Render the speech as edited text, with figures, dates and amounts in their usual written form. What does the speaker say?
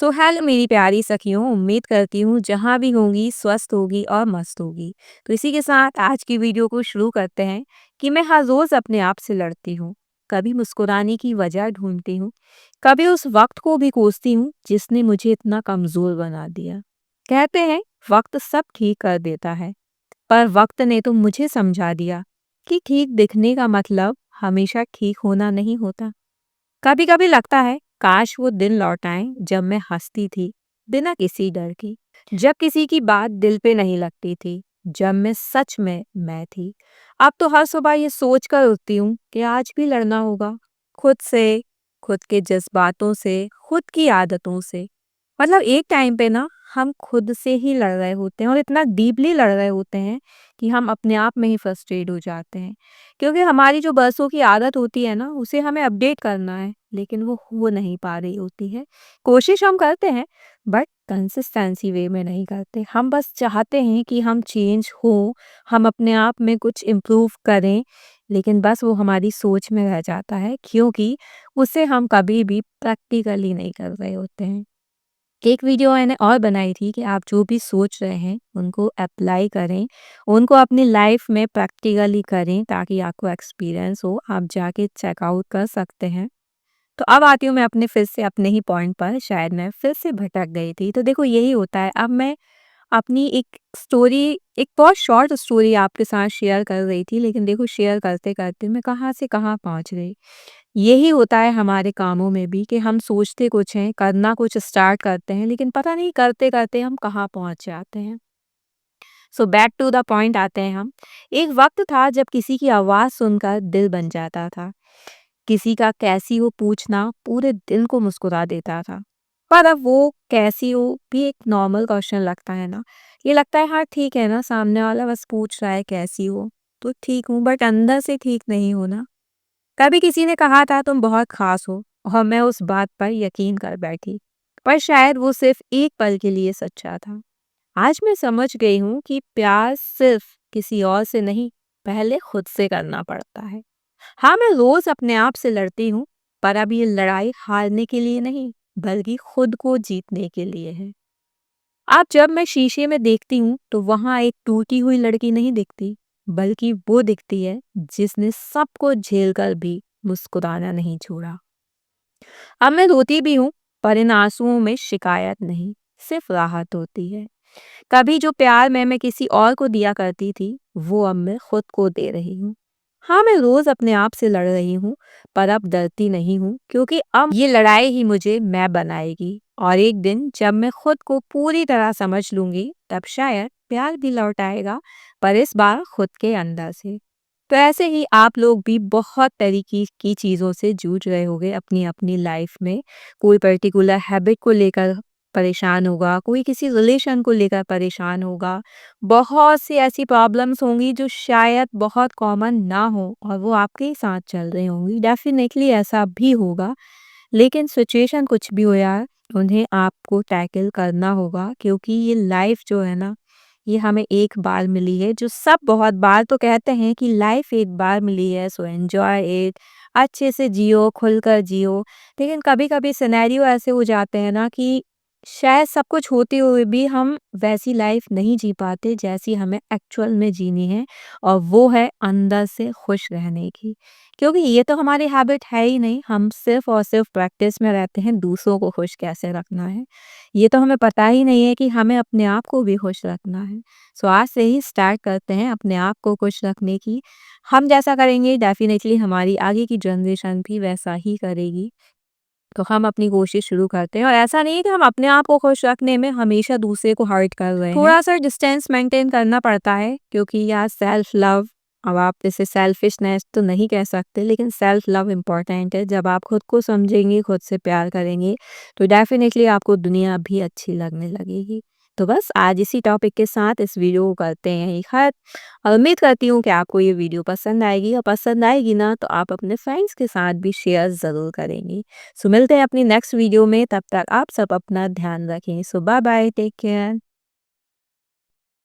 So hello मेरी प्यारी सखियों, उम्मीद करती हूँ जहाँ भी होंगी स्वस्थ होगी और मस्त होगी। तो इसी के साथ आज की वीडियो को शुरू करते हैं कि मैं हर रोज़ अपने आप से लड़ती हूँ। कभी मुस्कुराने की वजह ढूंढती हूँ, कभी उस वक्त को भी कोसती हूँ जिसने मुझे इतना कमज़ोर बना दिया। कहते हैं वक्त सब ठीक कर देता है, पर वक्त ने तो मुझे समझा दिया कि ठीक दिखने का मतलब हमेशा ठीक होना नहीं होता। कभी कभी लगता है काश वो दिन लौट आए जब मैं हंसती थी बिना किसी डर की, जब किसी की बात दिल पे नहीं लगती थी, जब मैं सच में मैं थी। अब तो हर सुबह ये सोच कर उठती हूँ कि आज भी लड़ना होगा खुद से, खुद के जज्बातों से, खुद की आदतों से। मतलब एक टाइम पे ना हम खुद से ही लड़ रहे होते हैं और इतना डीपली लड़ रहे होते हैं कि हम अपने आप में ही फ्रस्ट्रेट हो जाते हैं, क्योंकि हमारी जो बरसों की आदत होती है ना उसे हमें अपडेट करना है, लेकिन वो हो नहीं पा रही होती है। कोशिश हम करते हैं बट कंसिस्टेंसी वे में नहीं करते। हम बस चाहते हैं कि हम चेंज हो, हम अपने आप में कुछ इम्प्रूव करें, लेकिन बस वो हमारी सोच में रह जाता है, क्योंकि उसे हम कभी भी प्रैक्टिकली नहीं कर रहे होते हैं। एक वीडियो मैंने और बनाई थी कि आप जो भी सोच रहे हैं उनको अप्लाई करें, उनको अपनी लाइफ में प्रैक्टिकली करें ताकि आपको एक्सपीरियंस हो, आप जाके चेकआउट कर सकते हैं। तो अब आती हूँ मैं अपने फिर से अपने ही पॉइंट पर, शायद मैं फिर से भटक गई थी। तो देखो यही होता है, अब मैं अपनी एक स्टोरी, एक बहुत शॉर्ट स्टोरी आपके साथ शेयर कर रही थी, लेकिन देखो शेयर करते-करते मैं कहाँ से कहाँ पहुँच गई। यही होता है हमारे कामों में भी कि हम सोचते कुछ हैं, करना कुछ स्टार्ट करते हैं, लेकिन पता नहीं करते-करते हम कहाँ पहुँच जाते हैं। So back to the point आते हैं हम। एक वक़्त था जब किसी की आवाज़ सुनकर दिल बन जाता था। किसी का कैसी हो पूछना पूरे दिन को मुस्कुरा देता था। पर अब वो कैसी हो भी एक नॉर्मल क्वेश्चन लगता है ना। ये लगता है हाँ ठीक है ना, सामने वाला बस पूछ रहा है कैसी हो, तो ठीक हूँ, बट अंदर से ठीक नहीं हो ना। कभी किसी ने कहा था तुम बहुत खास हो और मैं उस बात पर यकीन कर बैठी, पर शायद वो सिर्फ एक पल के लिए सच्चा था। आज मैं समझ गई हूँ कि प्यार सिर्फ किसी और से नहीं, पहले खुद से करना पड़ता है। हाँ, मैं रोज अपने आप से लड़ती हूँ, पर अब ये लड़ाई हारने के लिए नहीं, बल्कि खुद को जीतने के लिए है। अब जब मैं शीशे में देखती हूँ तो वहां एक टूटी हुई लड़की नहीं दिखती, बल्कि वो दिखती है जिसने सबको झेलकर भी मुस्कुराना नहीं छोड़ा। अब मैं रोती भी हूँ, पर इन आंसुओं में शिकायत नहीं, सिर्फ राहत होती है। कभी जो प्यार मैं किसी और को दिया करती थी, वो अब मैं खुद को दे रही हूँ। हाँ, मैं रोज अपने आप से लड़ रही हूँ, पर अब डरती नहीं हूँ, क्योंकि अब ये लड़ाई ही मुझे मैं बनाएगी। और एक दिन जब मैं खुद को पूरी तरह समझ लूंगी, तब शायद प्यार भी लौट आएगा, पर इस बार खुद के अंदर से। तो ऐसे ही आप लोग भी बहुत तरीके की चीज़ों से जूझ रहे होंगे अपनी अपनी लाइफ में। कोई पर्टिकुलर हैबिट को लेकर परेशान होगा, कोई किसी रिलेशन को लेकर परेशान होगा। बहुत सी ऐसी प्रॉब्लम्स होंगी जो शायद बहुत कॉमन ना हो और वो आपके ही साथ चल रही होंगी। डेफ़िनेटली ऐसा भी होगा, लेकिन सिचुएशन कुछ भी हो यार, उन्हें आपको टैकल करना होगा, क्योंकि ये लाइफ जो है ना, ये हमें एक बार मिली है। जो सब बहुत बार तो कहते हैं कि लाइफ एक बार मिली है, सो एन्जॉय इट, अच्छे से जियो, खुलकर जियो। लेकिन कभी-कभी सिनेरियो ऐसे हो जाते हैं ना कि शायद सब कुछ होते हुए भी हम वैसी लाइफ नहीं जी पाते जैसी हमें एक्चुअल में जीनी है, और वो है अंदर से खुश रहने की। क्योंकि ये तो हमारी हैबिट है ही नहीं, हम सिर्फ और सिर्फ प्रैक्टिस में रहते हैं दूसरों को खुश कैसे रखना है। ये तो हमें पता ही नहीं है कि हमें अपने आप को भी खुश रखना है। सो आज से ही स्टार्ट करते हैं अपने आप को खुश रखने की। हम जैसा करेंगे डेफ़िनेटली हमारी आगे की जनरेशन भी वैसा ही करेगी। तो हम अपनी कोशिश शुरू करते हैं, और ऐसा नहीं है कि हम अपने आप को खुश रखने में हमेशा दूसरे को हर्ट कर रहे हैं। थोड़ा-सा डिस्टेंस मेंटेन करना पड़ता है, क्योंकि यार सेल्फ लव, अब आप इसे सेल्फिशनेस तो नहीं कह सकते, लेकिन सेल्फ लव इम्पोर्टेंट है। जब आप खुद को समझेंगे, खुद से प्यार करेंगे, तो डेफ़िनेटली आपको दुनिया भी अच्छी लगने लगेगी। तो बस आज इसी टॉपिक के साथ इस वीडियो को करते हैं यहीं ख़त्म, और उम्मीद करती हूँ कि आपको ये वीडियो पसंद आएगी, और पसंद आएगी ना तो आप अपने फ्रेंड्स के साथ भी शेयर ज़रूर करेंगी। सो मिलते हैं अपनी नेक्स्ट वीडियो में, तब तक आप सब अपना ध्यान रखें। सो बाय बाय, टेक केयर।